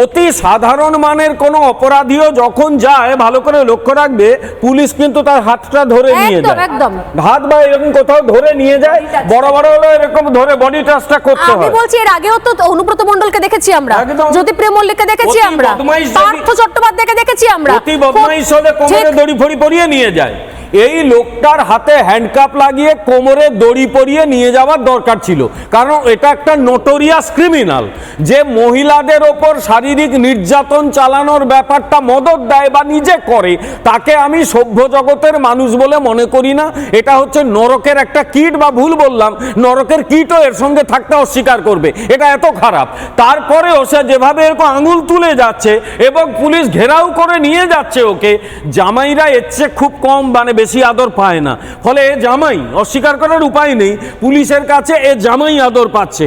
অতি সাধারণ মানের কোনো অপরাধীও যখন যায়, ভালো করে লক্ষ্য রাখবে, পুলিশ কিন্তু তার হাতটা ধরে নিয়ে যায়, হাত বা এরকম কোথাও ধরে নিয়ে যায়, বড় বড় হলো এরকম ধরে বডি টাচটা করতে হয়। আমি বলছি এর আগেও তো অনুব্রত মণ্ডলকে দেখেছি আমরা, জ্যোতিপ্রিয় মল্লিককে দেখেছি আমরা, পার্থ চট্টোপাধ্যায়কে দেখেছি আমরা। অতি বদমাইশ হলে কোমরে দড়ি ফড়ি পরিয়ে নিয়ে যায়। এই লোকটার হাতে হ্যান্ডকাপ লাগিয়ে কোমরে দড়ি পরিয়ে নিয়ে যাওয়ার দরকার ছিল, কারণ এটা একটা নোটোরিয়াস ক্রিমিনাল যে মহিলাদের ওপর শারীরিক নির্যাতন চালানোর ব্যাপারটা মদত দেয় বা নিজে করে। তাকে আমি সভ্য জগতের মানুষ বলে মনে করি না। এটা হচ্ছে নরকের একটা কীট, বা ভুল বললাম, নরকের কীটও এর সঙ্গে থাকতে অস্বীকার করবে। এটা এত খারাপ, তারপরেও সে যেভাবে এরকম আঙুল তুলে যাচ্ছে এবং পুলিশ ঘেরাও করে নিয়ে যাচ্ছে ওকে, জামাইরা এর চেয়ে খুব কম বেশি আদর পায় না। ফলে জামাই অস্বীকার করার উপায় নেই, পুলিশের কাছে এ জামাই আদর পাচ্ছে।